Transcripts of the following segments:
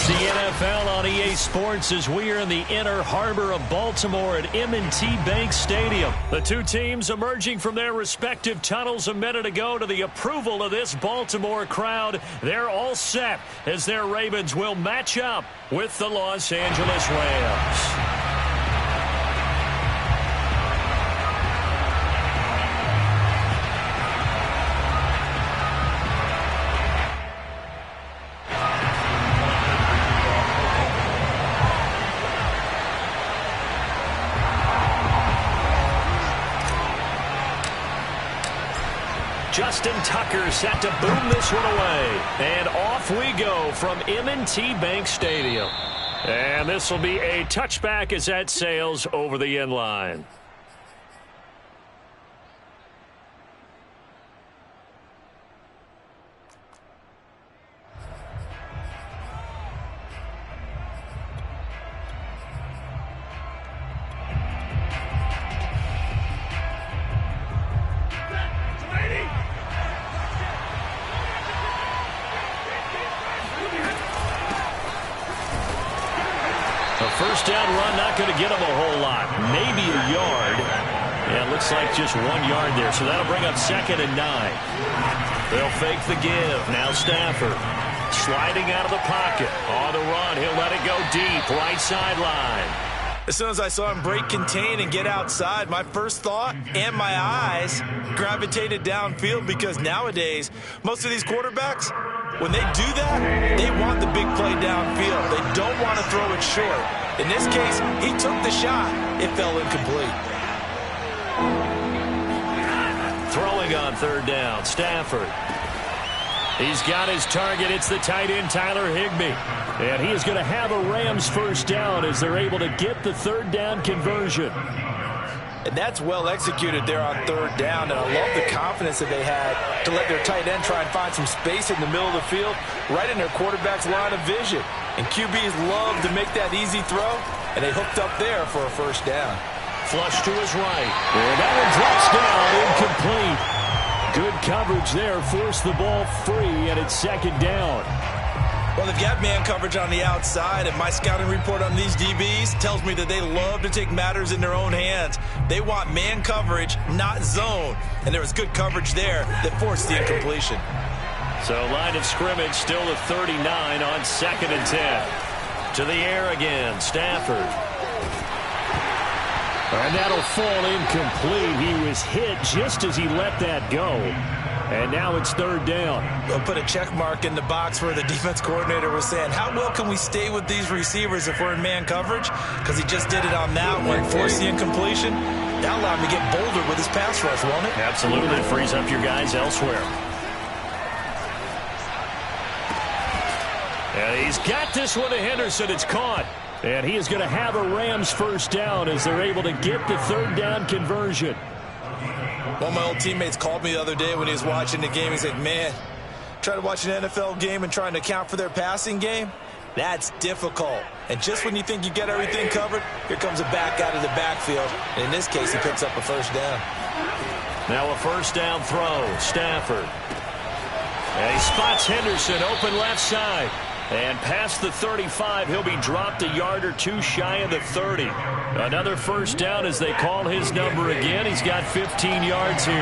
It's the NFL on EA Sports as we are in the inner harbor of Baltimore at M&T Bank Stadium. The two teams emerging from their respective tunnels a minute ago to the approval of this Baltimore crowd. They're all set as their Ravens will match up with the Los Angeles Rams. Justin Tucker set to boom this one away. And off we go from M&T Bank Stadium. And this will be a touchback as that sails over the end line. First down run, not going to get him a whole lot. Maybe a yard. Yeah, it looks like just 1 yard there. So that'll bring up 2nd and 9. They'll fake the give. Now Stafford sliding out of the pocket. On the run, he'll let it go deep. Right sideline. As soon as I saw him break contain and get outside, my first thought and my eyes gravitated downfield, because nowadays, most of these quarterbacks, when they do that, they want the big play downfield. They don't want to throw it short. In this case, he took the shot. It fell incomplete. Throwing on 3rd down, Stafford. He's got his target. It's the tight end, Tyler Higbee. And he is going to have a Rams first down as they're able to get the 3rd down conversion. And that's well executed there on 3rd down. And I love the confidence that they had to let their tight end try and find some space in the middle of the field, right in their quarterback's line of vision. And QBs love to make that easy throw, and they hooked up there for a first down. Flush to his right. And that one drops down, incomplete. Good coverage there, forced the ball free, and it's 2nd down. Well, they've got man coverage on the outside, and my scouting report on these DBs tells me that they love to take matters in their own hands. They want man coverage, not zone. And there was good coverage there that forced the incompletion. So line of scrimmage still at 39 on 2nd and 10. To the air again, Stafford. And that'll fall incomplete. He was hit just as he let that go. And now it's 3rd down. We'll put a check mark in the box where the defense coordinator was saying, how well can we stay with these receivers if we're in man coverage? Because he just did it on that one, forced the incompletion. That allowed him to get bolder with his pass rush, won't it? Absolutely. It frees up your guys elsewhere. And he's got this one to Henderson. It's caught. And he is going to have a Rams first down as they're able to get the 3rd down conversion. One of my old teammates called me the other day when he was watching the game. He said, man, trying to watch an NFL game and trying to account for their passing game, that's difficult. And just when you think you get everything covered, here comes a back out of the backfield. And in this case, he picks up a first down. Now a first down throw, Stafford. And he spots Henderson open left side. And past the 35, he'll be dropped a yard or two shy of the 30. Another first down as they call his number again. He's got 15 yards here.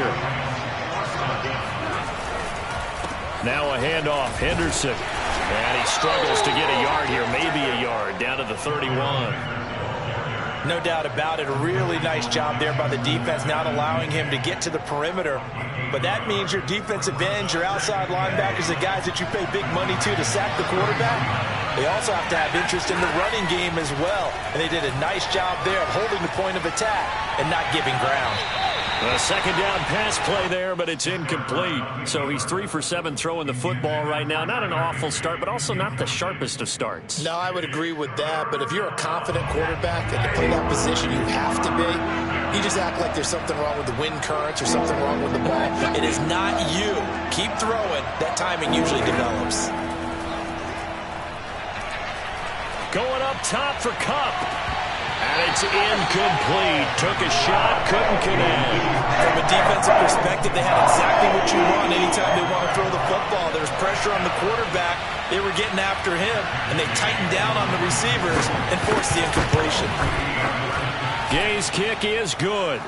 Now a handoff, Henderson. And he struggles to get a yard here, maybe a yard, down to the 31. No doubt about it. A really nice job there by the defense, not allowing him to get to the perimeter. But that means your defensive ends, your outside linebackers, the guys that you pay big money to sack the quarterback, they also have to have interest in the running game as well. And they did a nice job there of holding the point of attack and not giving ground. A 2nd down pass play there, but it's incomplete. So he's 3 for 7 throwing the football right now. Not an awful start, but also not the sharpest of starts. No, I would agree with that. But if you're a confident quarterback and to play that position, you have to be. You just act like there's something wrong with the wind currents or something wrong with the ball. It is not you. Keep throwing. That timing usually develops. Going up top for Kupp. And it's incomplete. Took a shot, couldn't connect. From a defensive perspective, they had exactly what you want anytime they want to throw the football. There's pressure on the quarterback. They were getting after him, and they tightened down on the receivers and forced the incompletion. Gay's kick is good.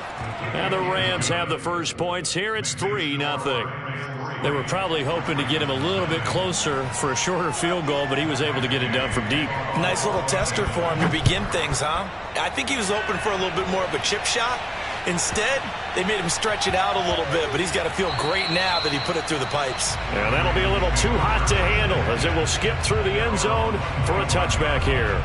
And the Rams have the first points here. It's 3-0. They were probably hoping to get him a little bit closer for a shorter field goal, but he was able to get it done from deep. Nice little tester for him to begin things, huh? I think he was hoping for a little bit more of a chip shot. Instead, they made him stretch it out a little bit, but he's got to feel great now that he put it through the pipes. Yeah, that'll be a little too hot to handle as it will skip through the end zone for a touchback here.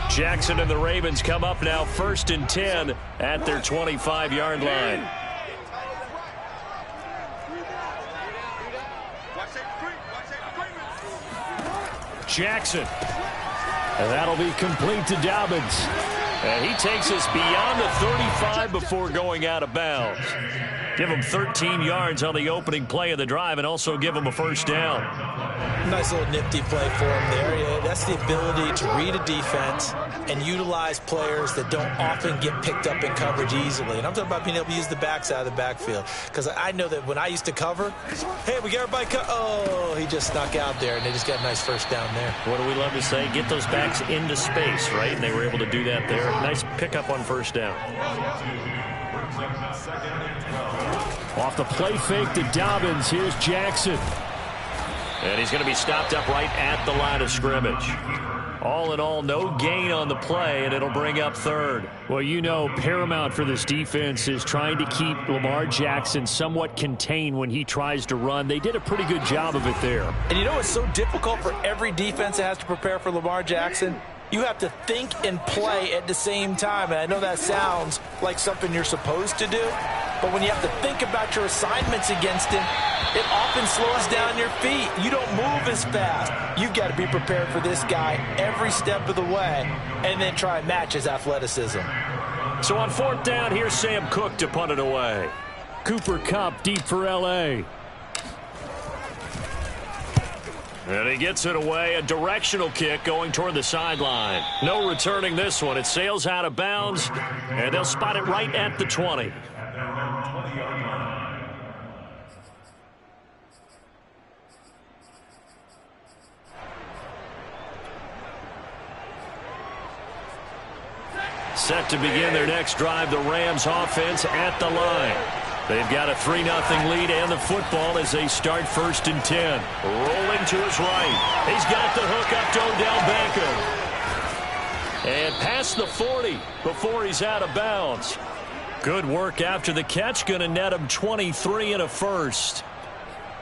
Jackson and the Ravens come up now 1st and 10 at their 25-yard line. Jackson. And that'll be complete to Dobbins. And he takes us beyond the 35 before going out of bounds. Give him 13 yards on the opening play of the drive and also give him a first down. Nice little nifty play for him there. Yeah, that's the ability to read a defense and utilize players that don't often get picked up in coverage easily. And I'm talking about being able to use the backs out of the backfield. Because I know that when I used to cover, hey, we got everybody oh, he just snuck out there, and they just got a nice first down there. What do we love to say? Get those backs into space, right? And they were able to do that there. Nice pickup on first down. Off the play fake to Dobbins. Here's Jackson. And he's going to be stopped up right at the line of scrimmage. All in all, no gain on the play, and it'll bring up third. Well, you know, paramount for this defense is trying to keep Lamar Jackson somewhat contained when he tries to run. They did a pretty good job of it there. And you know it's so difficult for every defense that has to prepare for Lamar Jackson? You have to think and play at the same time. And I know that sounds like something you're supposed to do, but when you have to think about your assignments against him, it often slows down your feet. You don't move as fast. You've got to be prepared for this guy every step of the way and then try and match his athleticism. So on 4th down, here's Sam Cook to punt it away. Cooper Kupp deep for L.A. And he gets it away. A directional kick going toward the sideline. No returning this one. It sails out of bounds, and they'll spot it right at the 20. Set to begin their next drive, the Rams offense at the line. They've got a 3-0 lead and the football as they start 1st and 10. Rolling to his right. He's got the hook up to Odell Beckham. And past the 40 before he's out of bounds. Good work after the catch. Going to net him 23 and a first.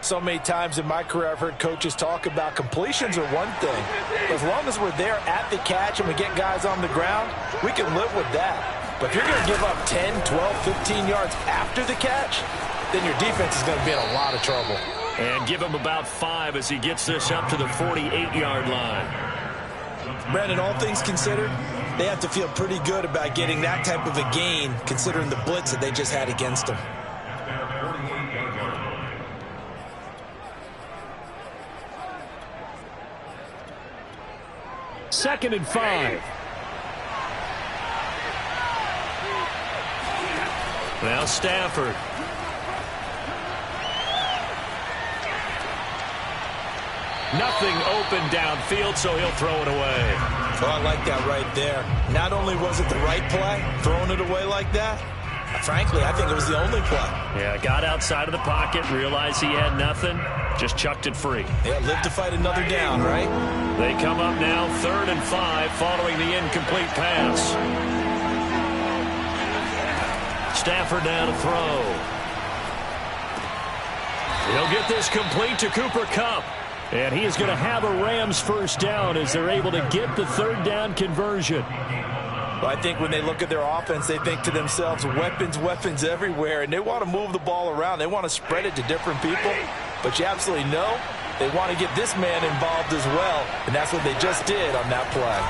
So many times in my career I've heard coaches talk about completions are one thing. As long as we're there at the catch and we get guys on the ground, we can live with that. But if you're going to give up 10, 12, 15 yards after the catch, then your defense is going to be in a lot of trouble. And give him about 5 as he gets this up to the 48-yard line. Brandon, all things considered, they have to feel pretty good about getting that type of a gain considering the blitz that they just had against them. Second and 5. Now Stafford. Nothing open downfield, so he'll throw it away. Oh, I like that right there. Not only was it the right play, throwing it away like that, frankly, I think it was the only play. Yeah, got outside of the pocket, realized he had nothing, just chucked it free. Yeah, live to fight another down, right? They come up now 3rd and 5 following the incomplete pass. Stafford now to throw. He'll get this complete to Cooper Kupp. And he is going to have a Rams first down as they're able to get the 3rd down conversion. Well, I think when they look at their offense, they think to themselves, weapons, weapons everywhere. And they want to move the ball around. They want to spread it to different people. But you absolutely know they want to get this man involved as well. And that's what they just did on that play.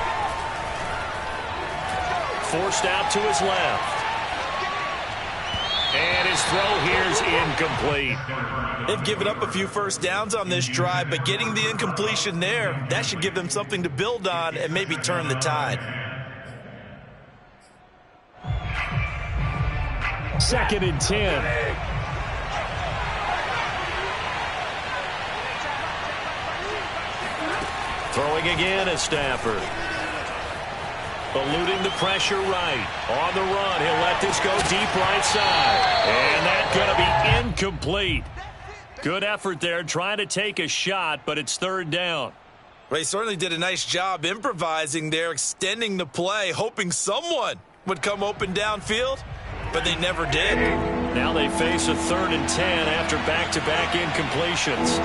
Forced out to his left. And his throw here's incomplete. They've given up a few first downs on this drive, but getting the incompletion there, that should give them something to build on and maybe turn the tide. 2nd and 10. Throwing again is Stafford. Eluding the pressure right. On the run, he'll let this go deep right side. And that's going to be incomplete. Good effort there trying to take a shot, but it's 3rd down. Well, he certainly did a nice job improvising there, extending the play, hoping someone would come open downfield, but they never did. Now they face a 3rd and 10 after back-to-back incompletions.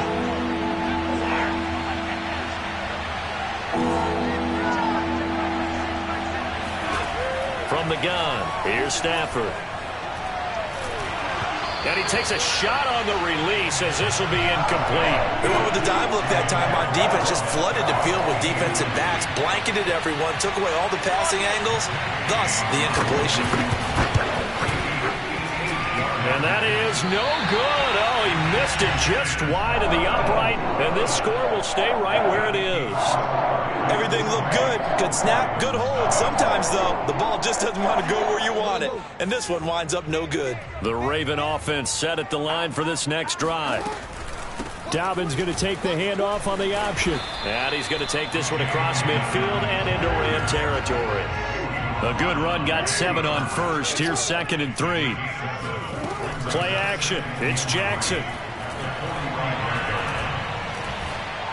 From the gun, here's Stafford. And he takes a shot on the release as this will be incomplete. They went with the dive look that time on defense, just flooded the field with defensive backs, blanketed everyone, took away all the passing angles, thus the incompletion. And that is no good. Oh, he missed it just wide of the upright, and this score will stay right where it is. Everything looked good. Good snap, good hold. Sometimes, though, the ball just doesn't want to go where you want it. And this one winds up no good. The Raven offense set at the line for this next drive. Dobbins going to take the handoff on the option. And he's going to take this one across midfield and into Ram territory. A good run, got 7 on first. Here's 2nd and 3. Play action. It's Jackson.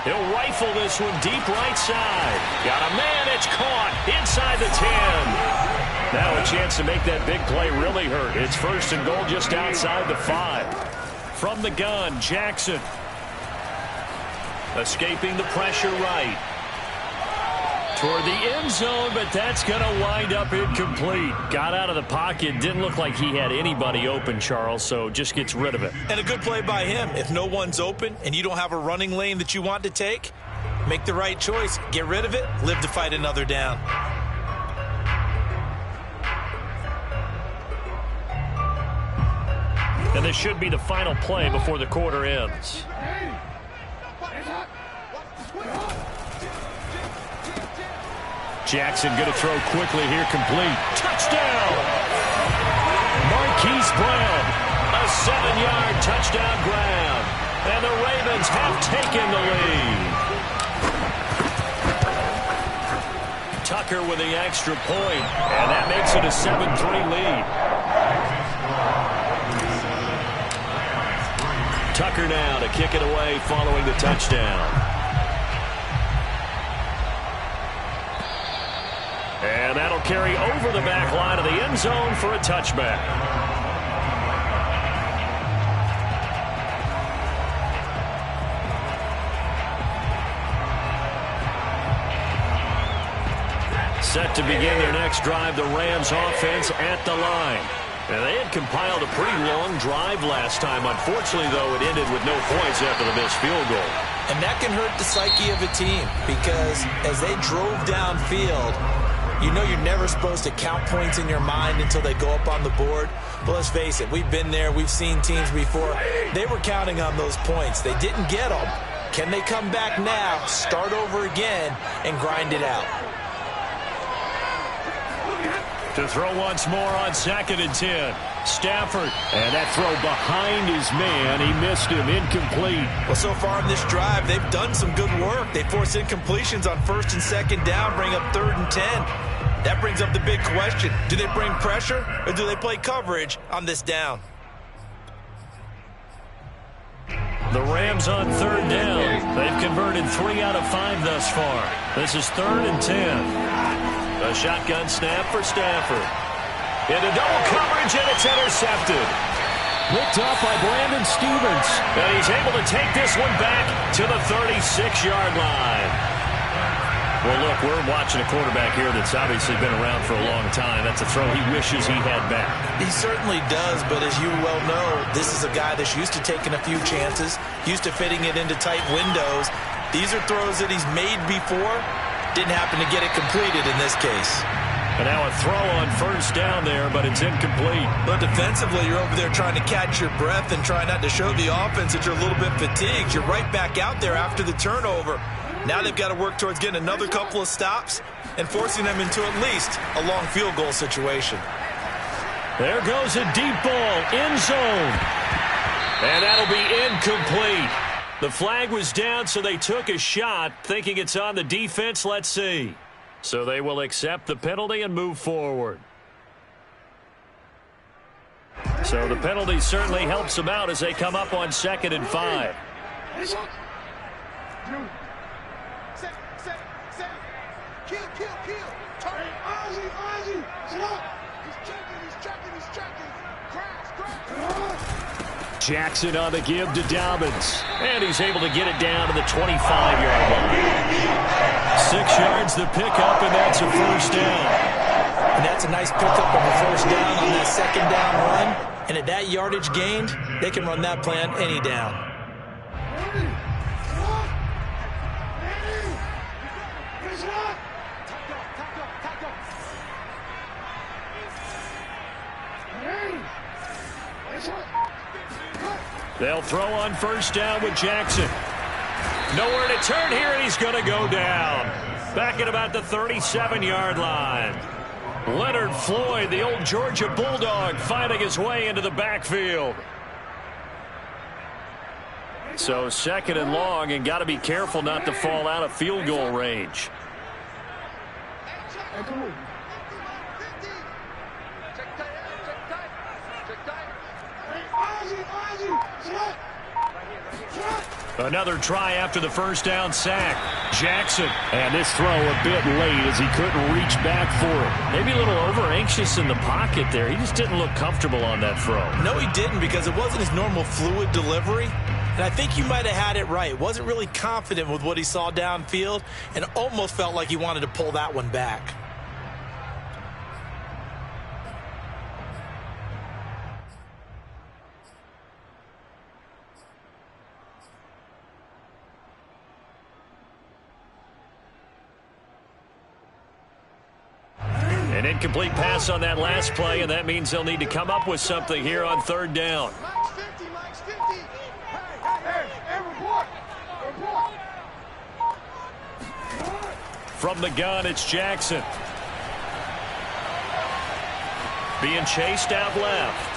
He'll rifle this one deep right side. Got a man. It's caught inside the 10. Now a chance to make that big play really hurt. It's 1st and goal just outside the 5. From the gun, Jackson. Escaping the pressure right. Toward the end zone, but that's going to wind up incomplete. Got out of the pocket. Didn't look like he had anybody open, Charles, so just gets rid of it. And a good play by him. If no one's open and you don't have a running lane that you want to take, make the right choice. Get rid of it. Live to fight another down. And this should be the final play before the quarter ends. Jackson going to throw quickly here, complete. Touchdown! Marquise Brown, a 7-yard touchdown grab. And the Ravens have taken the lead. Tucker with the extra point, and that makes it a 7-3 lead. Tucker now to kick it away following the touchdown. And that'll carry over the back line of the end zone for a touchback. Set to begin their next drive, the Rams offense at the line. And they had compiled a pretty long drive last time. Unfortunately, though, it ended with no points after the missed field goal. And that can hurt the psyche of a team because as they drove downfield, you know you're never supposed to count points in your mind until they go up on the board. But let's face it, we've been there. We've seen teams before. They were counting on those points. They didn't get them. Can they come back now, start over again, and grind it out? To throw once more on 2nd and 10. Stafford, and that throw behind his man. He missed him, incomplete. Well, so far in this drive, they've done some good work. They force incompletions on 1st and 2nd down, bring up 3rd and 10. That brings up the big question. Do they bring pressure, or do they play coverage on this down? The Rams on 3rd down. They've converted 3 out of 5 thus far. This is 3rd and 10. A shotgun snap for Stafford. Into double coverage, and it's intercepted. Looked up by Brandon Stephens. And he's able to take this one back to the 36-yard line. Well, look, we're watching a quarterback here that's obviously been around for a long time. That's a throw he wishes he had back. He certainly does, but as you well know, this is a guy that's used to taking a few chances, used to fitting it into tight windows. These are throws that he's made before. Didn't happen to get it completed in this case. And now a throw on 1st down there, but it's incomplete. But defensively, you're over there trying to catch your breath and try not to show the offense that you're a little bit fatigued. You're right back out there after the turnover. Now they've got to work towards getting another couple of stops and forcing them into at least a long field goal situation. There goes a deep ball, end zone. And that'll be incomplete. The flag was down, so they took a shot, thinking it's on the defense. Let's see. So they will accept the penalty and move forward. So the penalty certainly helps them out as they come up on 2nd and 5. Jackson on the give to Dobbins. And he's able to get it down to the 25-yard line. 6 yards the pickup, and that's a first down. And that's a nice pickup of a first down on that 2nd down run. And at that yardage gained, they can run that play on any down. They'll throw on first down with Jackson. Nowhere to turn here, and he's going to go down. Back at about the 37-yard line. Leonard Floyd, the old Georgia Bulldog, finding his way into the backfield. So 2nd and long, and got to be careful not to fall out of field goal range. Another try after the first down sack. Jackson. And this throw a bit late as he couldn't reach back for it. Maybe a little over-anxious in the pocket there. He just didn't look comfortable on that throw. No, he didn't, because it wasn't his normal fluid delivery. And I think you might have had it right. Wasn't really confident with what he saw downfield and almost felt like he wanted to pull that one back. An incomplete pass on that last play, and that means they'll need to come up with something here on 3rd down. From the gun, it's Jackson. Being chased out left.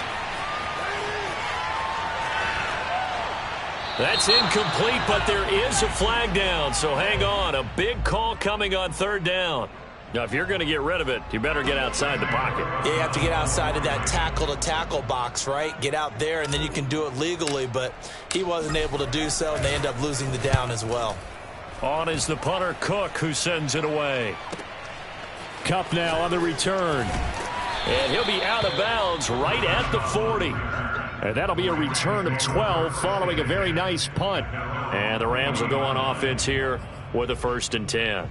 That's incomplete, but there is a flag down, so hang on. A big call coming on 3rd down. Now, if you're going to get rid of it, you better get outside the pocket. Yeah, you have to get outside of that tackle-to-tackle box, right? Get out there, and then you can do it legally, but he wasn't able to do so, and they end up losing the down as well. On is the punter, Cook, who sends it away. Kupp now on the return. And he'll be out of bounds right at the 40. And that'll be a return of 12 following a very nice punt. And the Rams will go on offense here with a 1st and 10.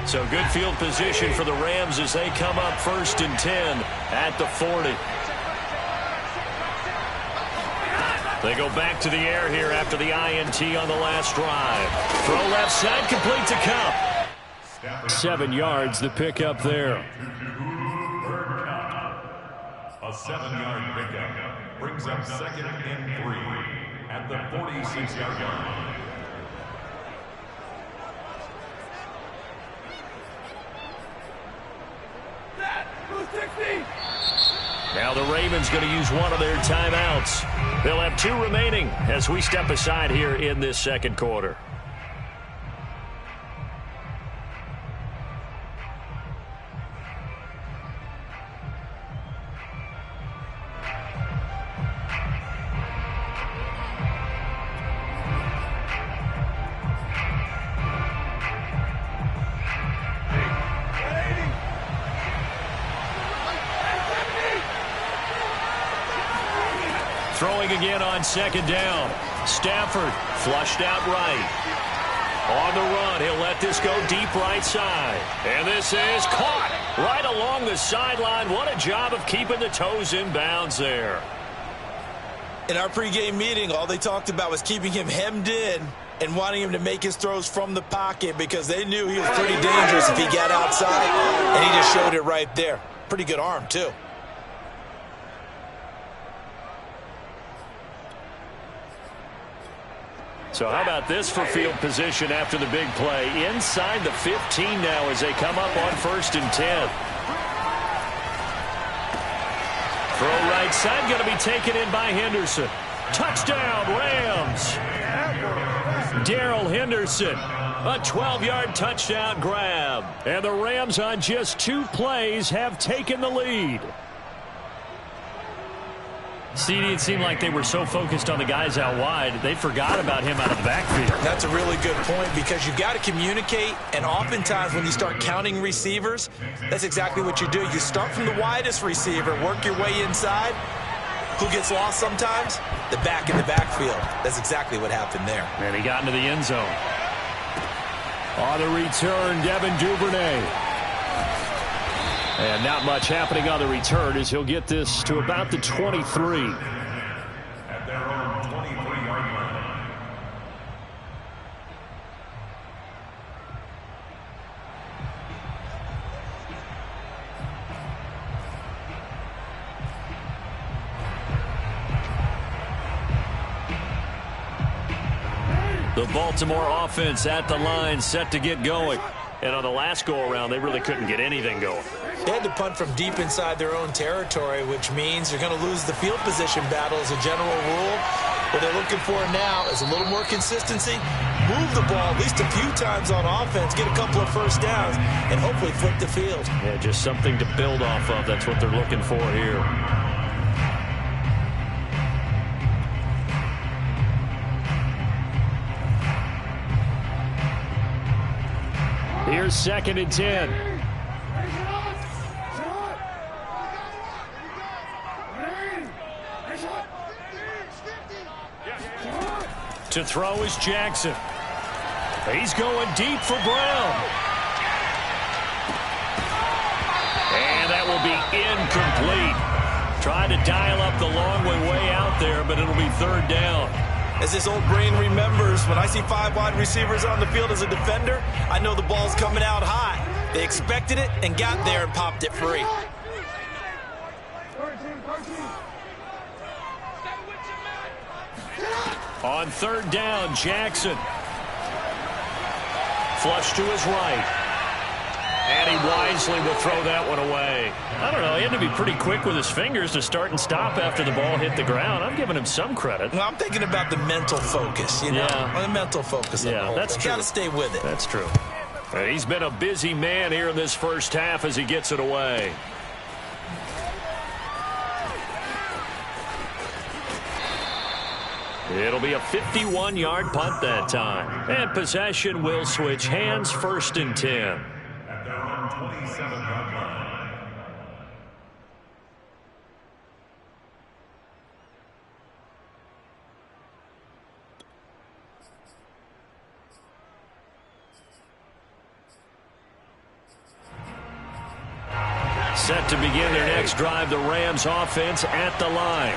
So good field position for the Rams as they come up 1st and 10 at the 40. They go back to the air here after the INT on the last drive. Throw left side, complete to Kupp. 7 yards, the pickup there. A 7-yard pickup brings up 2nd and 3 at the 46-yard line. Now the Ravens going to use one of their timeouts. They'll have 2 remaining as we step aside here in this 2nd quarter. Throwing again on 2nd down. Stafford flushed out right. On the run, he'll let this go deep right side. And this is caught right along the sideline. What a job of keeping the toes in bounds there. In our pregame meeting, all they talked about was keeping him hemmed in and wanting him to make his throws from the pocket because they knew he was pretty dangerous if he got outside, and he just showed it right there. Pretty good arm, too. So how about this for field position after the big play? Inside the 15 now as they come up on 1st and 10. Throw right side, going to be taken in by Henderson. Touchdown, Rams. Darrell Henderson, a 12-yard touchdown grab. And the Rams on just 2 plays have taken the lead. CD, it seemed like they were so focused on the guys out wide, they forgot about him out of the backfield. That's a really good point because you've got to communicate, and oftentimes when you start counting receivers, that's exactly what you do. You start from the widest receiver, work your way inside. Who gets lost sometimes? The back in the backfield. That's exactly what happened there. And he got into the end zone. On the return, Devin Duvernay. And not much happening on the return as he'll get this to about the 23. At their own 23-yard line. The Baltimore offense at the line, set to get going. And on the last go-around, they really couldn't get anything going. They had to punt from deep inside their own territory, which means you're going to lose the field position battle as a general rule. What they're looking for now is a little more consistency, move the ball at least a few times on offense, get a couple of first downs, and hopefully flip the field. Yeah, just something to build off of. That's what they're looking for here. Here's 2nd and 10. To throw is Jackson. He's going deep for Brown. And that will be incomplete. Trying to dial up the long way out there, but it'll be 3rd down. As this old brain remembers, when I see 5 wide receivers on the field as a defender, I know the ball's coming out high. They expected it and got there and popped it free. On 3rd down, Jackson. Flush to his right. And he wisely will throw that one away. I don't know, he had to be pretty quick with his fingers to start and stop after the ball hit the ground. I'm giving him some credit. Well, I'm thinking about the mental focus, you know? Yeah. The mental focus of the whole that's thing. true. Got to stay with it. That's true. He's been a busy man here in this first half as he gets it away. It'll be a 51-yard punt that time. And possession will switch hands, 1st and 10. At their own 27-yard line. Set to begin their next drive, the Rams offense at the line.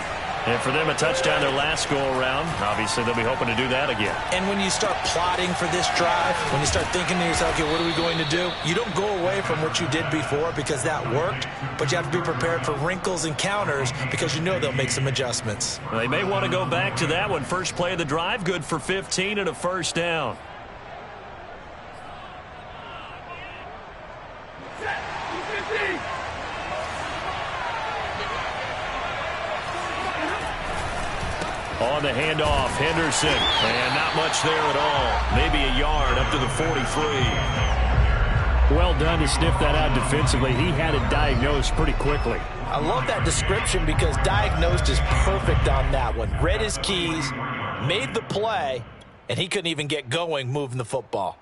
And for them, a touchdown their last go-around. Obviously, they'll be hoping to do that again. And when you start plotting for this drive, when you start thinking to yourself, okay, what are we going to do? You don't go away from what you did before because that worked, but you have to be prepared for wrinkles and counters because you know they'll make some adjustments. Well, they may want to go back to that one. First play of the drive, good for 15 and a 1st down. On the handoff, Henderson. And not much there at all. Maybe a yard up to the 43. Well done to sniff that out defensively. He had it diagnosed pretty quickly. I love that description because diagnosed is perfect on that one. Read his keys, made the play, and he couldn't even get going moving the football.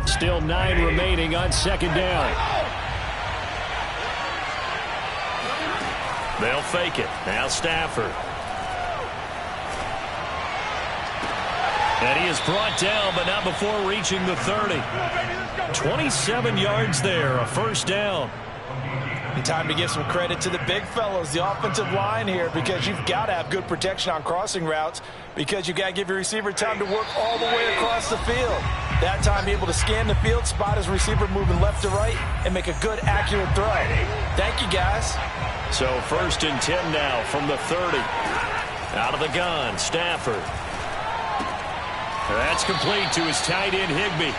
Still 9 remaining on 2nd down. They'll fake it. Now Stafford. And he is brought down, but not before reaching the 30. 27 yards there, a 1st down. And time to give some credit to the big fellows, the offensive line here, because you've got to have good protection on crossing routes, because you've got to give your receiver time to work all the way across the field. That time, be able to scan the field, spot his receiver moving left to right, and make a good, accurate throw. Thank you, guys. So 1st and 10 now from the 30. Out of the gun, Stafford. That's complete to his tight end, Higbee.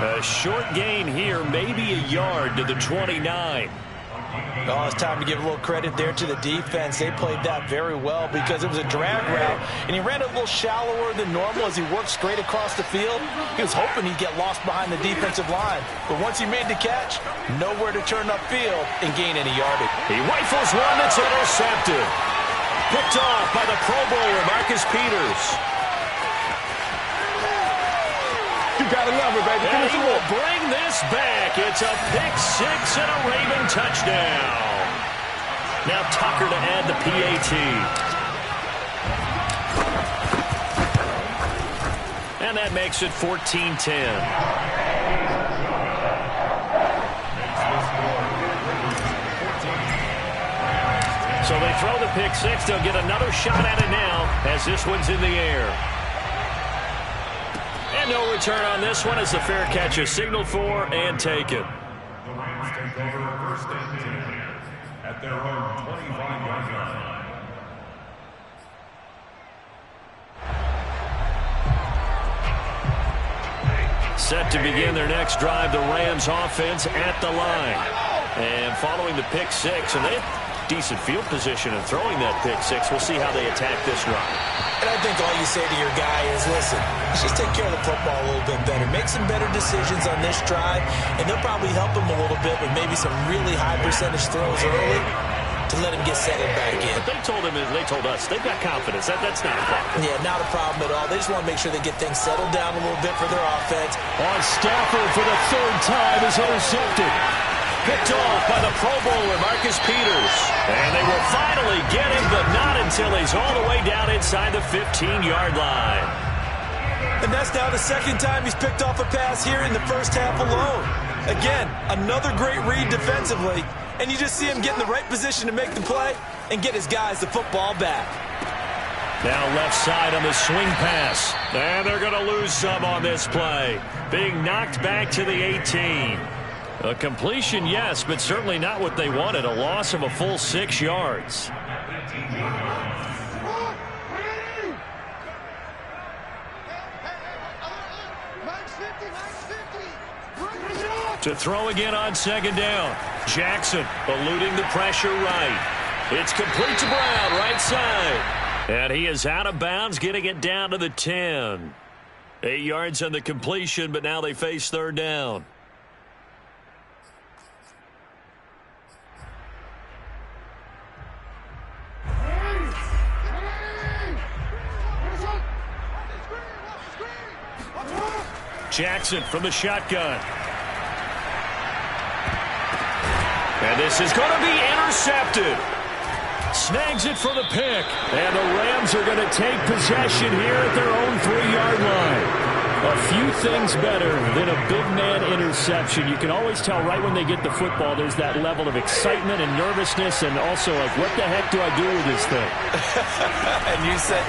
A short gain here, maybe a yard to the 29. Oh, it's time to give a little credit there to the defense. They played that very well because it was a drag route, and he ran a little shallower than normal as he worked straight across the field. He was hoping he'd get lost behind the defensive line, but once he made the catch, nowhere to turn upfield and gain any yardage. He rifles one that's intercepted. Picked off by the Pro Bowler, Marcus Peters. You gotta love it, baby. And he will bring this back. It's a pick-6 and a Raven touchdown. Now Tucker to add the PAT. And that makes it 14-10. So they throw the pick-6. They'll get another shot at it now as this one's in the air. And no return on this one as the fair catch is signaled for and taken. The Rams take over 1st and 10 at their own 25-yard line. Set to begin their next drive, the Rams offense at the line. And following the pick-6, and they have decent field position in throwing that pick-6. We'll see how they attack this run. And I think all you say to your guy is, listen, let's just take care of the football a little bit better. Make some better decisions on this drive, and they'll probably help him a little bit with maybe some really high percentage throws early to let him get settled back in. But they told us, they've got confidence. That's not a problem. Yeah, not a problem at all. They just want to make sure they get things settled down a little bit for their offense. On Stafford for the 3rd time is intercepted. Picked off by the Pro Bowler, Marcus Peters. And they will finally get him, but not until he's all the way down inside the 15-yard line. And that's now the 2nd time he's picked off a pass here in the first half alone. Again, another great read defensively, and you just see him get in the right position to make the play and get his guys the football back. Now left side on the swing pass. And they're going to lose some on this play. Being knocked back to the 18. A completion, yes, but certainly not what they wanted. A loss of a full 6 yards. To throw again on 2nd down. Jackson eluding the pressure right. It's complete to Brown, right side. And he is out of bounds, getting it down to the 10. 8 yards on the completion, but now they face 3rd down. Jackson from the shotgun. And this is going to be intercepted. Snags it for the pick. And the Rams are going to take possession here at their own 3-yard line. A few things better than a big man interception. You can always tell right when they get the football, there's that level of excitement and nervousness, and also like, what the heck do I do with this thing? And you say,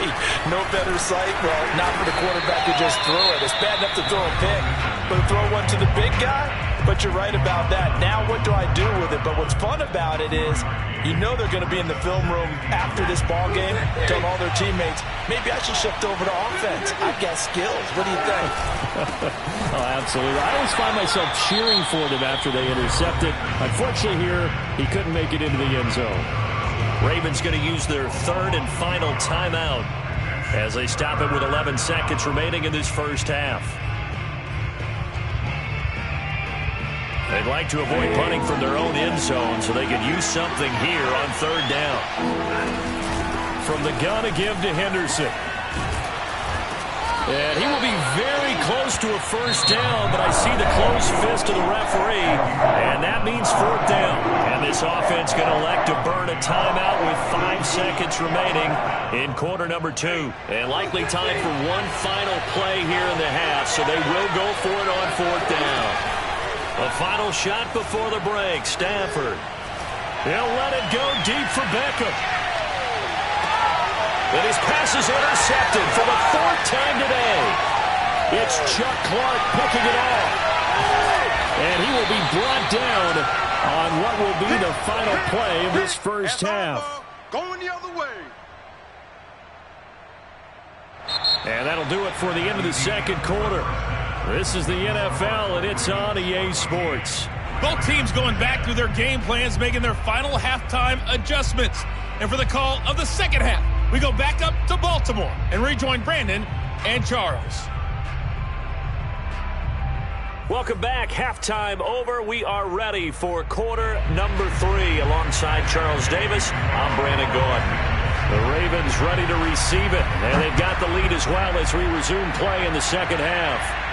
no better sight? Well, not for the quarterback to just throw it. It's bad enough to throw a pick, but to throw one to the big guy? But you're right about that. Now what do I do with it? But what's fun about it is you know they're going to be in the film room after this ball game telling all their teammates, maybe I should shift over to offense. I've got skills. What do you think? Oh, absolutely. I always find myself cheering for them after they intercept it. Unfortunately here, he couldn't make it into the end zone. Ravens going to use their 3rd and final timeout as they stop it with 11 seconds remaining in this first half. They'd like to avoid punting from their own end zone so they could use something here on 3rd down. From the gun, a give to Henderson. And he will be very close to a first down, but I see the closed fist of the referee, and that means 4th down. And this offense going to elect to burn a timeout with 5 seconds remaining in quarter number 2. And likely time for one final play here in the half, so they will go for it on 4th down. A final shot before the break. Stafford. He'll let it go deep for Beckham. And his pass is intercepted for the 4th time today. It's Chuck Clark picking it off. And he will be brought down on what will be the final play of this first half. Going the other way. And that'll do it for the end of the second quarter. This is the NFL, and it's on EA Sports. Both teams going back through their game plans, making their final halftime adjustments. And for the call of the second half, we go back up to Baltimore and rejoin Brandon and Charles. Welcome back. Halftime over. We are ready for quarter number 3. Alongside Charles Davis, I'm Brandon Gordon. The Ravens ready to receive it. And they've got the lead as well as we resume play in the second half.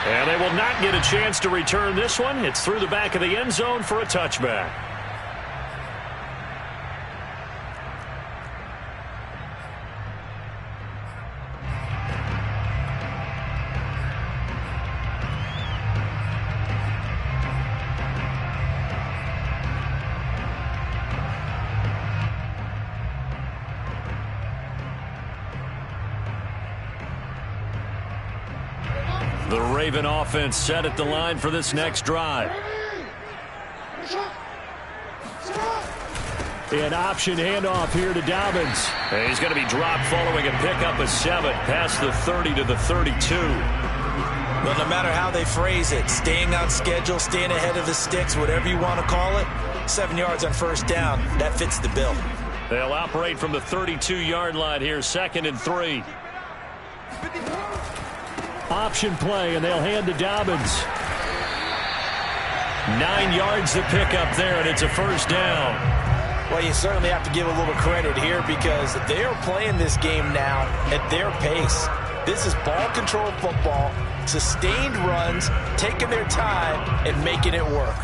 And they will not get a chance to return this one. It's through the back of the end zone for a touchback. The Raven offense set at the line for this next drive. An option handoff here to Dobbins. And he's going to be dropped following a pickup of 7 past the 30 to the 32. Well, no matter how they phrase it, staying on schedule, staying ahead of the sticks, whatever you want to call it, 7 yards on first down, that fits the bill. They'll operate from the 32-yard line here, 2nd and 3. Option play, and they'll hand to Dobbins. 9 yards to pick up there, and it's a first down. Well, you certainly have to give a little credit here because they are playing this game now at their pace. This is ball control football, sustained runs, taking their time, and making it work.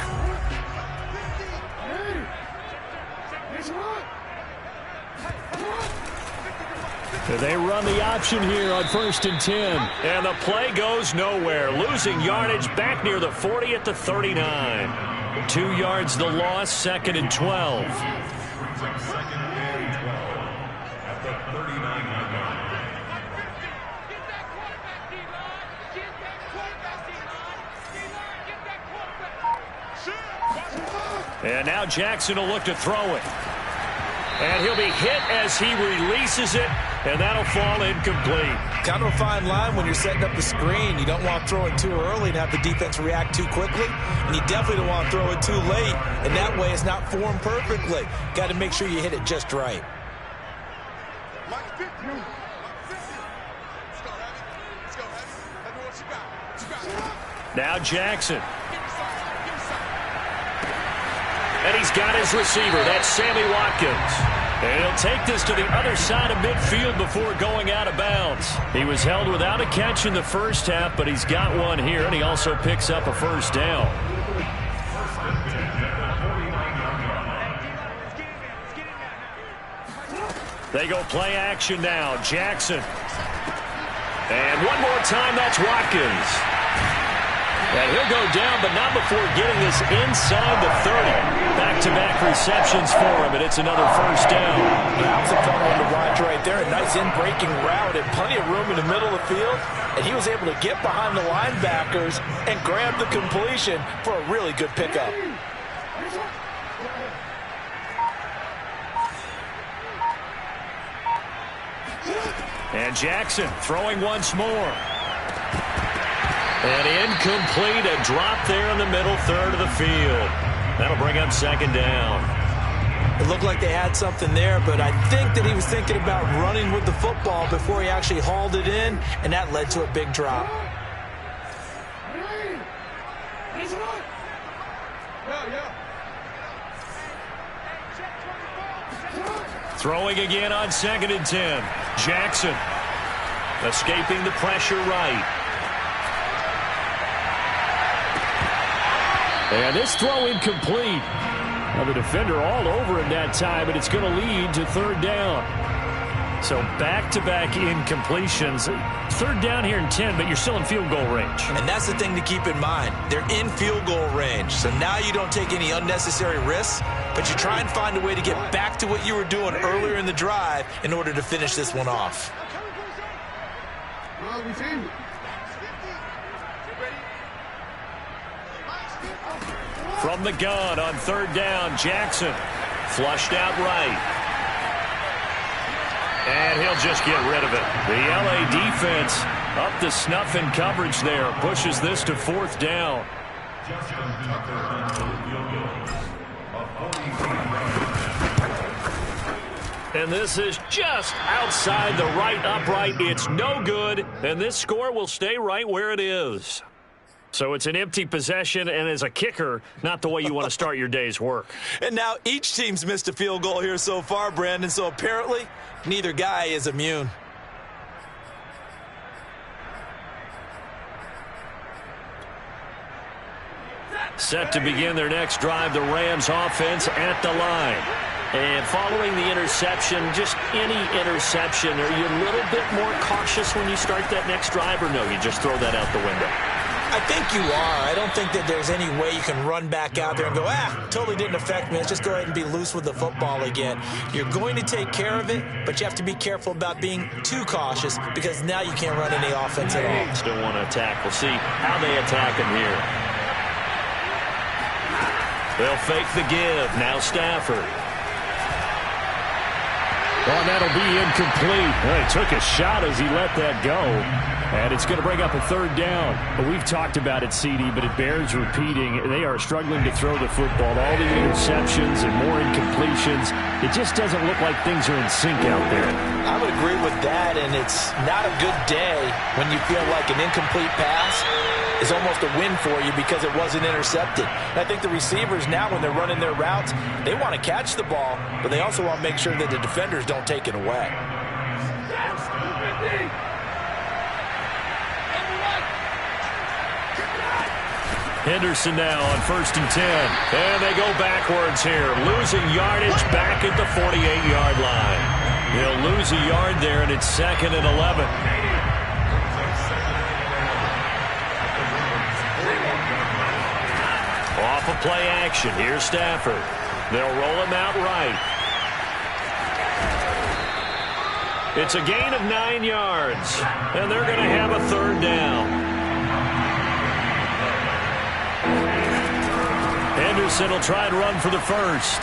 They run the option here on 1st and 10. And the play goes nowhere. Losing yardage back near the 40 at the 39. 2 yards the loss, 2nd and 12. At the 39-yard line. And now Jackson will look to throw it. And he'll be hit as he releases it, and that'll fall incomplete. Kind of a fine line when you're setting up the screen. You don't want to throw it too early and have the defense react too quickly, and you definitely don't want to throw it too late, and that way it's not formed perfectly. Got to make sure you hit it just right. Now Jackson. And he's got his receiver. That's Sammy Watkins. And he'll take this to the other side of midfield before going out of bounds. He was held without a catch in the first half, but he's got one here, and he also picks up a first down. They go play action now. Jackson. And one more time, that's Watkins. And he'll go down, but not before getting this inside the 30. Back-to-back receptions for him, and it's another first down. That was a fun one to watch right there. A nice in-breaking route and plenty of room in the middle of the field. And he was able to get behind the linebackers and grab the completion for a really good pickup. And Jackson throwing once more. And incomplete, a drop there in the middle third of the field. That'll bring up second down. It looked like they had something there, but I think that he was thinking about running with the football before he actually hauled it in, and that led to a big drop. Throwing again on 2nd and 10. Jackson escaping the pressure right. And this throw incomplete. Now the defender all over him that time, but it's going to lead to third down. So back-to-back incompletions. Third down here and 10, but you're still in field goal range. And that's the thing to keep in mind. They're in field goal range. So now you don't take any unnecessary risks, but you try and find a way to get back to what you were doing earlier in the drive in order to finish this one off. From the gun on third down, Jackson flushed out right. And he'll just get rid of it. The LA defense up to snuff in coverage there. Pushes this to fourth down. And this is just outside the right upright. It's no good. And this score will stay right where it is. So it's an empty possession, and as a kicker, not the way you want to start your day's work. And now each team's missed a field goal here so far, Brandon, so apparently neither guy is immune. Set to begin their next drive, the Rams offense at the line. And following the interception, just any interception, are you a little bit more cautious when you start that next drive, or no, you just throw that out the window? I think you are. I don't think that there's any way you can run back out there and go, totally didn't affect me. Let's just go ahead and be loose with the football again. You're going to take care of it, but you have to be careful about being too cautious because now you can't run any offense at all. Still want to attack. We'll see how they attack him here. They'll fake the give. Now Stafford. Oh, that'll be incomplete. Well, he took a shot as he let that go. And it's going to bring up a third down. But we've talked about it, CD, but it bears repeating. They are struggling to throw the football. All the interceptions and more incompletions. It just doesn't look like things are in sync out there. I would agree with that, and it's not a good day when you feel like an incomplete pass is almost a win for you because it wasn't intercepted. And I think the receivers now, when they're running their routes, they want to catch the ball, but they also want to make sure that the defenders don't take it away. Henderson now on 1st and 10. And they go backwards here. Losing yardage back at the 48-yard line. They'll lose a yard there, and it's 2nd and 11. Off of play action. Here's Stafford. They'll roll him out right. It's a gain of 9 yards. And they're going to have a third down. Henderson will try and run for the first.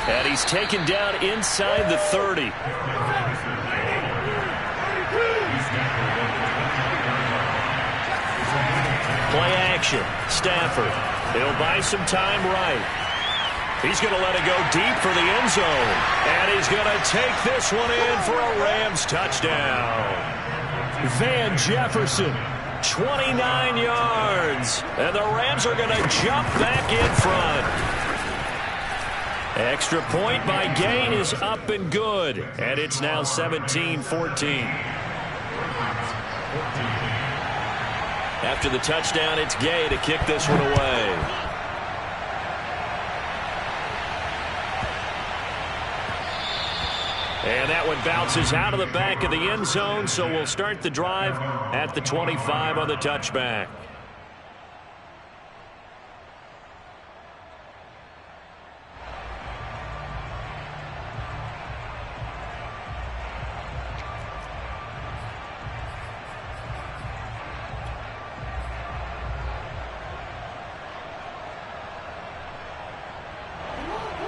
And he's taken down inside the 30. Play action. Stafford. He'll buy some time right. He's going to let it go deep for the end zone. And he's going to take this one in for a Rams touchdown. Van Jefferson. 29 yards. And the Rams are going to jump back in front. Extra point by Gay is up and good. And it's now 17-14. After the touchdown, it's Gay to kick this one away. And that one bounces out of the back of the end zone, so we'll start the drive at the 25 on the touchback.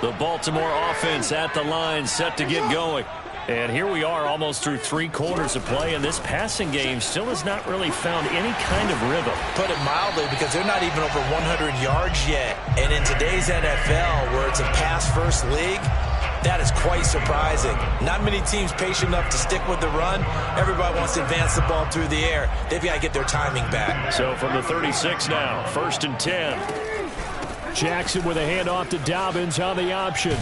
The Baltimore offense at the line, set to get going. And here we are almost through 3 quarters of play, and this passing game still has not really found any kind of rhythm. Put it mildly, because they're not even over 100 yards yet. And in today's NFL, where it's a pass-first league, that is quite surprising. Not many teams patient enough to stick with the run. Everybody wants to advance the ball through the air. They've got to get their timing back. So from the 36 now, 1st and 10. Jackson with a handoff to Dobbins on the option.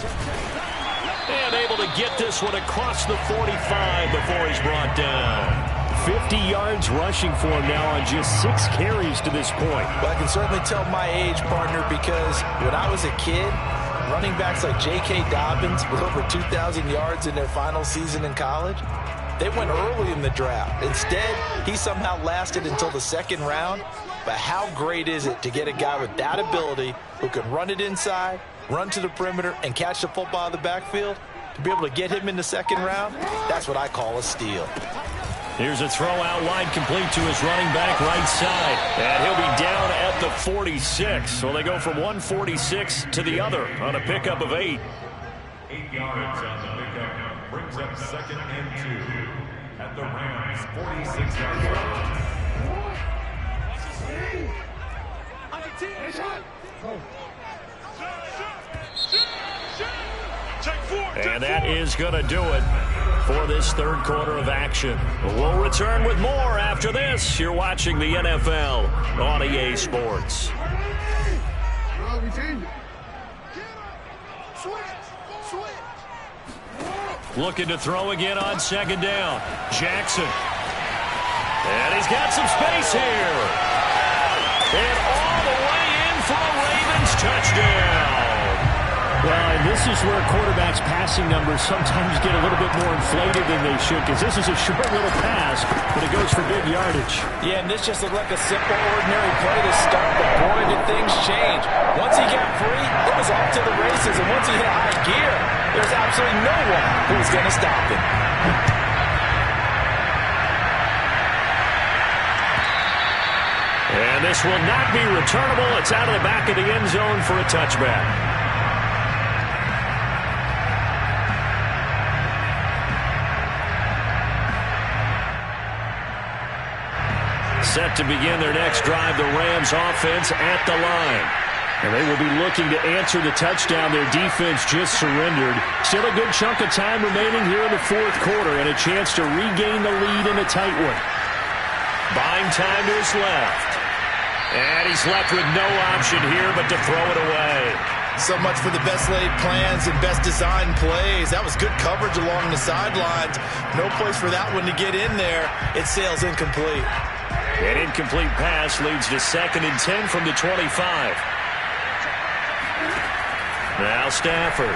And able to get this one across the 45 before he's brought down. 50 yards rushing for him now on just 6 carries to this point. Well, I can certainly tell my age, partner, because when I was a kid, running backs like J.K. Dobbins with over 2,000 yards in their final season in college, they went early in the draft. Instead, he somehow lasted until the second round. But how great is it to get a guy with that ability who can run it inside, run to the perimeter, and catch the football in the backfield? To be able to get him in the second round, that's what I call a steal. Here's a throw out wide, complete to his running back right side. And he'll be down at the 46. So they go from 146 to the other on a pickup of 8. 8 yards on the pickup brings up 2nd and 2 at the Rams' 46-yard line. And that is going to do it for this third quarter of action. We'll return with more after this. You're watching the NFL on EA Sports. Looking to throw again on second down. Jackson. And he's got some space here. And all the way in for a Ravens touchdown. Well, and this is where quarterbacks' passing numbers sometimes get a little bit more inflated than they should, because this is a short little pass, but it goes for big yardage. Yeah, and this just looked like a simple, ordinary play to start, but boy, did things change. Once he got free, it was off to the races, and once he hit high gear, there's absolutely no one who was going to stop him. And this will not be returnable. It's out of the back of the end zone for a touchback. Set to begin their next drive, the Rams offense at the line. And they will be looking to answer the touchdown their defense just surrendered. Still a good chunk of time remaining here in the fourth quarter and a chance to regain the lead in a tight one. Buying time to his left. And he's left with no option here but to throw it away. So much for the best laid plans and best designed plays. That was good coverage along the sidelines. No place for that one to get in there. It sails incomplete. An incomplete pass leads to 2nd and 10 from the 25. Now Stafford.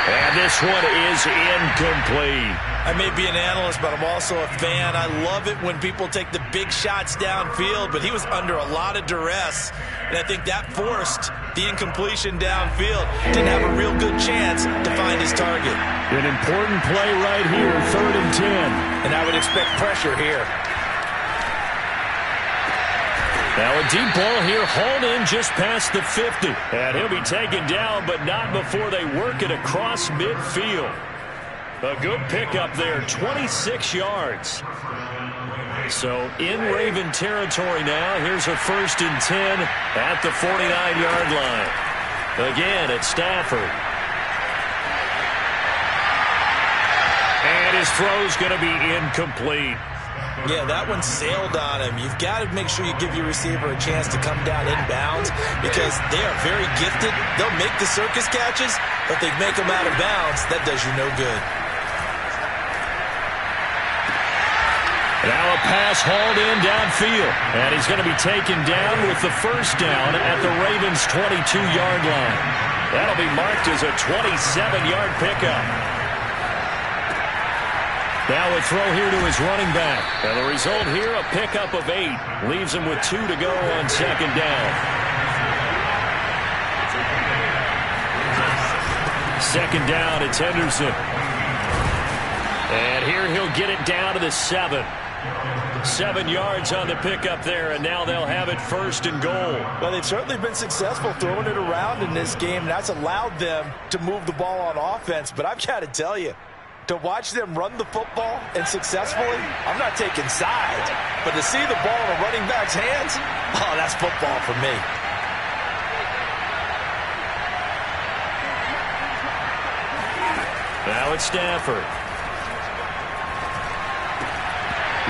And this one is incomplete. I may be an analyst, but I'm also a fan. I love it when people take the big shots downfield, but he was under a lot of duress, and I think that forced the incompletion downfield. Didn't have a real good chance to find his target. An important play right here, 3rd and 10. And I would expect pressure here. Now a deep ball here, hauled in just past the 50. And he'll be taken down, but not before they work it across midfield. A good pickup there, 26 yards. So in Raven territory now. Here's a 1st and 10 at the 49-yard line. Again, it's Stafford. And his throw's going to be incomplete. Yeah, that one sailed on him. You've got to make sure you give your receiver a chance to come down inbounds because they are very gifted. They'll make the circus catches, but they make them out of bounds. That does you no good. Now a pass hauled in downfield. And he's going to be taken down with the 1st down at the Ravens' 22-yard line. That'll be marked as a 27-yard pickup. Now a throw here to his running back. And the result here, a pickup of 8. Leaves him with 2 to go on 2nd down. 2nd down, it's Henderson. And here he'll get it down to the 7. 7 yards on the pickup there, and now they'll have it 1st and goal. Well, they've certainly been successful throwing it around in this game. That's allowed them to move the ball on offense. But I've got to tell you, to watch them run the football and successfully, I'm not taking sides. But to see the ball in a running back's hands, oh, that's football for me. Now it's Stafford.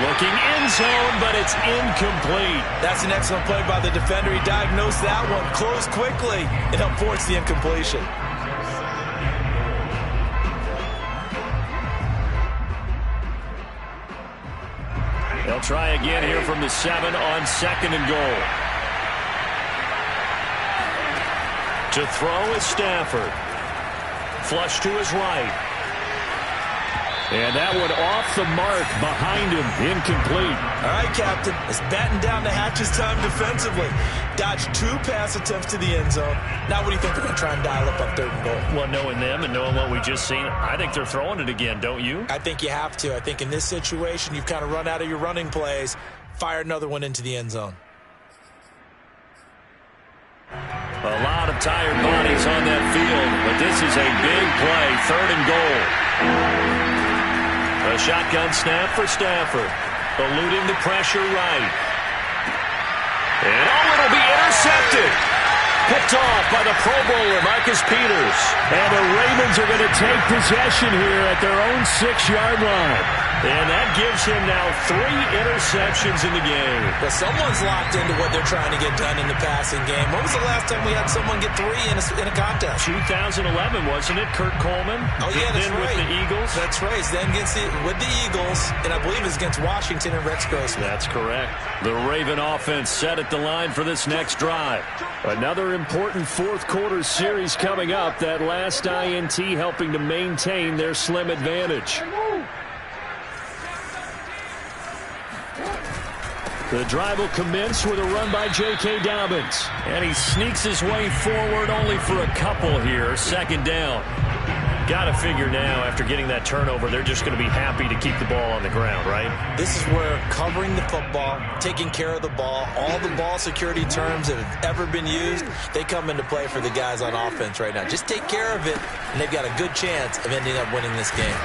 Looking end zone, but it's incomplete. That's an excellent play by the defender. He diagnosed that one, closed quickly, and helped force the incompletion. They'll try again here from the 7 on 2nd and goal. To throw is Stafford. Flush to his right. And that one off the mark behind him. Incomplete. All right, Captain. It's batten down the hatches time defensively. Dodged 2 pass attempts to the end zone. Now what do you think they're going to try and dial up on 3rd and goal? Well, knowing them and knowing what we just seen, I think they're throwing it again, don't you? I think you have to. I think in this situation, you've kind of run out of your running plays. Fire another one into the end zone. A lot of tired bodies on that field, but this is a big play. 3rd and goal. A shotgun snap for Stafford. Eluding the pressure right. And it'll be intercepted. Picked off by the Pro Bowler, Marcus Peters. And the Ravens are going to take possession here at their own 6-yard line. And that gives him now 3 interceptions in the game. But someone's locked into what they're trying to get done in the passing game. When was the last time we had someone get 3 in a contest? 2011, wasn't it? Kurt Coleman. Oh, yeah, that's then right. with the Eagles. That's right. Then with the Eagles, and I believe it's against Washington and Rex Grossman. That's correct. The Raven offense set at the line for this next drive. Another important 4th quarter series coming up. That last INT helping to maintain their slim advantage. The drive will commence with a run by J.K. Dobbins. And he sneaks his way forward only for a couple here. 2nd down. Got to figure now, after getting that turnover, they're just going to be happy to keep the ball on the ground, right? This is where covering the football, taking care of the ball, all the ball security terms that have ever been used, they come into play for the guys on offense right now. Just take care of it, and they've got a good chance of ending up winning this game.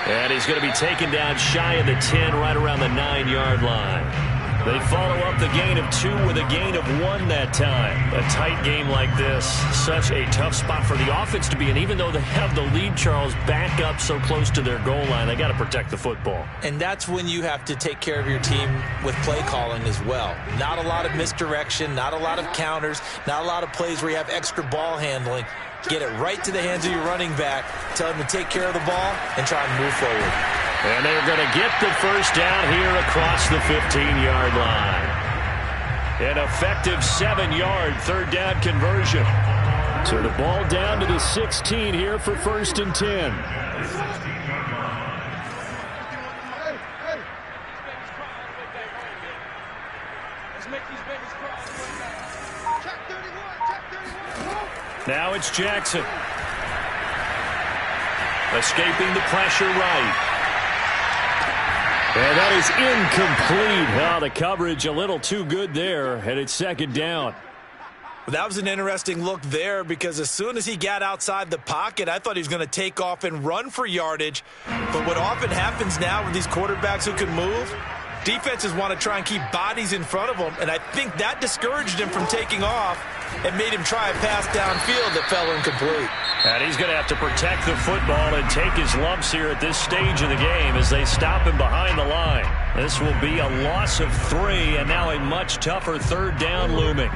And he's going to be taken down shy of the 10, right around the 9-yard line. They follow up the gain of 2 with a gain of 1 that time. A tight game like this, such a tough spot for the offense to be in. Even though they have the lead, Charles, back up so close to their goal line, they got to protect the football. And that's when you have to take care of your team with play calling as well. Not a lot of misdirection, not a lot of counters, not a lot of plays where you have extra ball handling. Get it right to the hands of your running back, tell him to take care of the ball, and try and move forward. And they're going to get the 1st down here across the 15-yard line. An effective 7-yard 3rd down conversion. So the ball down to the 16 here for 1st and 10. Now it's Jackson. Escaping the pressure right. And that is incomplete. Oh, the coverage a little too good there, and it's 2nd down. That was an interesting look there because as soon as he got outside the pocket, I thought he was going to take off and run for yardage. But what often happens now with these quarterbacks who can move, defenses want to try and keep bodies in front of them, and I think that discouraged him from taking off and made him try a pass downfield that fell incomplete. And he's going to have to protect the football and take his lumps here at this stage of the game as they stop him behind the line. This will be a loss of 3, and now a much tougher 3rd down looming.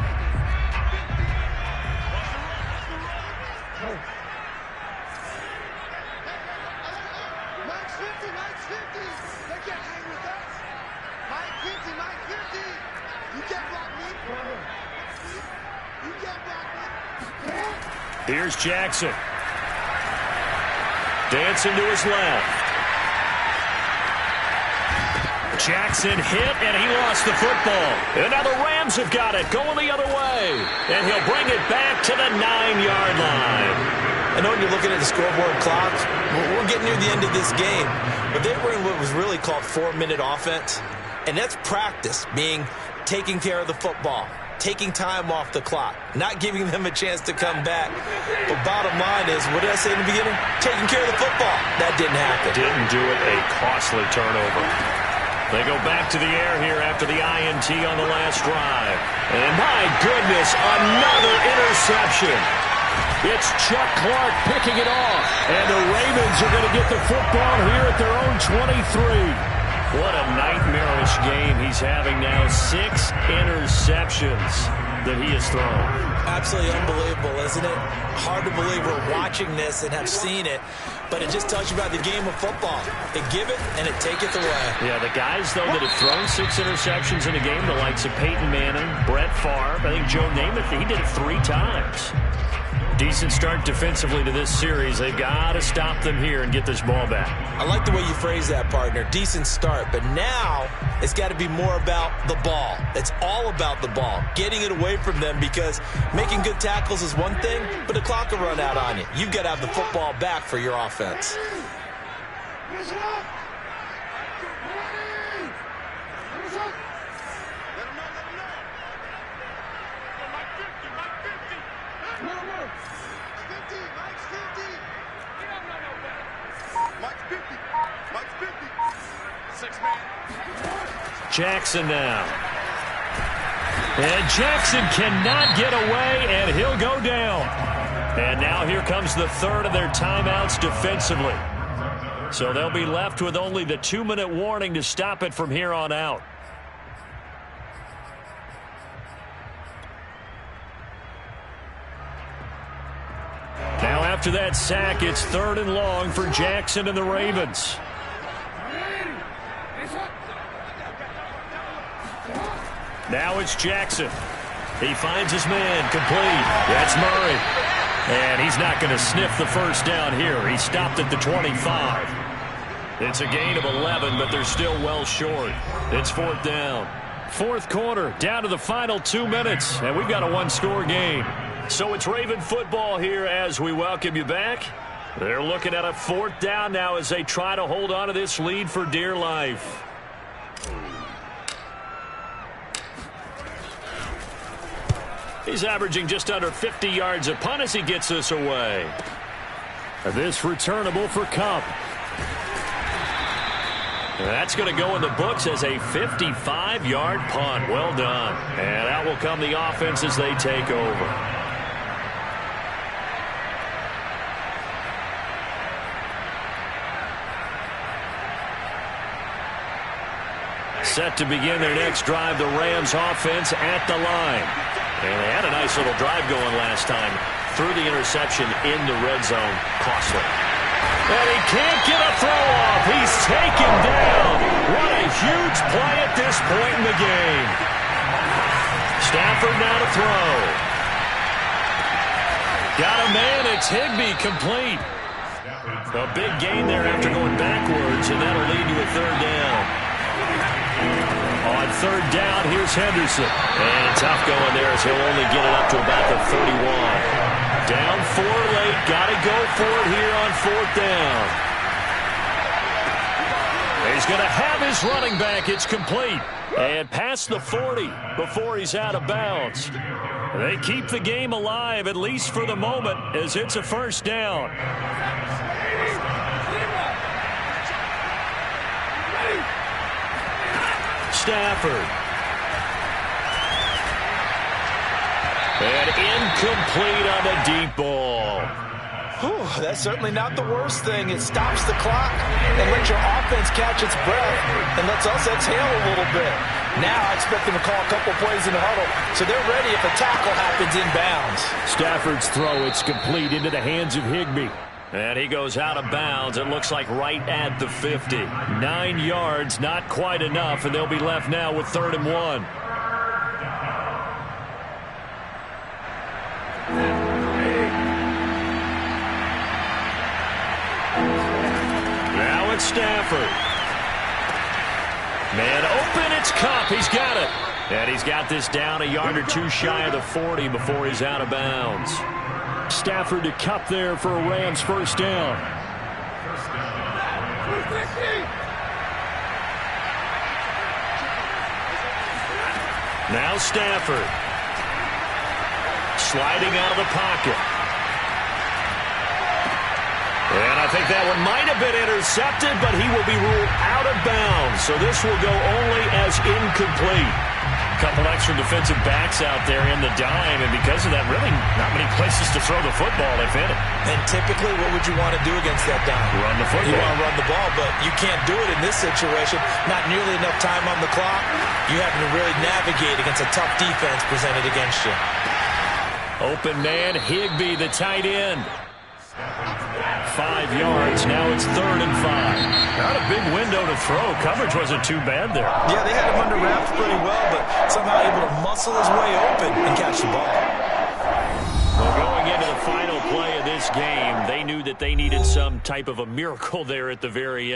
Here's Jackson. Dancing to his left. Jackson hit, and he lost the football. And now the Rams have got it, going the other way. And he'll bring it back to the 9-yard line. I know when you're looking at the scoreboard clock, we're getting near the end of this game. But they were in what was really called 4-minute offense. And that's practice, being taking care of the football, taking time off the clock, not giving them a chance to come back. But bottom line is, what did I say in the beginning? Taking care of the football. That didn't happen. Didn't do it. A costly turnover. They go back to the air here after the INT on the last drive. And my goodness, another interception. It's Chuck Clark picking it off. And the Ravens are going to get the football here at their own 23. What a nightmarish game he's having now. 6 interceptions that he has thrown. Absolutely unbelievable, isn't it? Hard to believe we're watching this and have seen it, but it just tells you about the game of football. They give it and it taketh away. Yeah, the guys, though, that have thrown 6 interceptions in a game, the likes of Peyton Manning, Brett Favre, I think Joe Namath, he did it 3 times. Decent start defensively to this series. They've got to stop them here and get this ball back. I like the way you phrase that, partner. Decent start, but now it's got to be more about the ball. It's all about the ball, getting it away from them, because making good tackles is one thing, but the clock will run out on you. You've got to have the football back for your offense. Jackson now. And Jackson cannot get away, and he'll go down. And now here comes the third of their timeouts defensively. So they'll be left with only the 2-minute warning to stop it from here on out. Now after that sack, it's 3rd and long for Jackson and the Ravens. Now it's Jackson. He finds his man, complete. That's Murray. And he's not going to sniff the first down here. He stopped at the 25. It's a gain of 11, but they're still well short. It's 4th down. 4th quarter, down to the final 2 minutes, and we've got a 1-score game. So it's Raven football here as we welcome you back. They're looking at a 4th down now as they try to hold on to this lead for dear life. He's averaging just under 50 yards a punt as he gets this away. This returnable for Kupp. That's going to go in the books as a 55-yard punt. Well done. And out will come the offense as they take over. Set to begin their next drive, the Rams offense at the line. And they had a nice little drive going last time. Through the interception in the red zone. Costly. And he can't get a throw off. He's taken down. What a huge play at this point in the game. Stafford now to throw. Got a man. It's Higbee, complete. A big gain there after going backwards, and that'll lead to a 3rd down. On 3rd down, here's Henderson. And tough going there as he'll only get it up to about the 31. Down 4 late. Got to go for it here on 4th down. He's going to have his running back. It's complete. And past the 40 before he's out of bounds. They keep the game alive, at least for the moment, as it's a 1st down. Stafford. And incomplete on the deep ball. Whew, that's certainly not the worst thing. It stops the clock and lets your offense catch its breath and lets us exhale a little bit. Now I expect them to call a couple plays in the huddle, so they're ready if a tackle happens inbounds. Stafford's throw, it's complete into the hands of Higbee. And he goes out of bounds, it looks like right at the 50. 9 yards, not quite enough, and they'll be left now with 3rd and 1. Now it's Stafford. Man open, it's Kupp. He's got it. And he's got this down a yard or two shy of the 40 before he's out of bounds. Stafford to Kupp there for a Rams 1st down. Now Stafford. Sliding out of the pocket. And I think that one might have been intercepted, but he will be ruled out of bounds. So this will go only as incomplete. Couple extra defensive backs out there in the dime, and because of that, really not many places to throw the football if any. And typically, what would you want to do against that dime? Run the football. You want to run the ball, but you can't do it in this situation. Not nearly enough time on the clock. You having to really navigate against a tough defense presented against you. Open man, Higbee, the tight end. 5 yards. Now it's 3rd and 5. Not a big window to throw. Coverage wasn't too bad there. Yeah, they had him under wraps pretty well, but somehow able to muscle his way open and catch the ball. Well, going into the final game. They knew that they needed some type of a miracle there at the very end.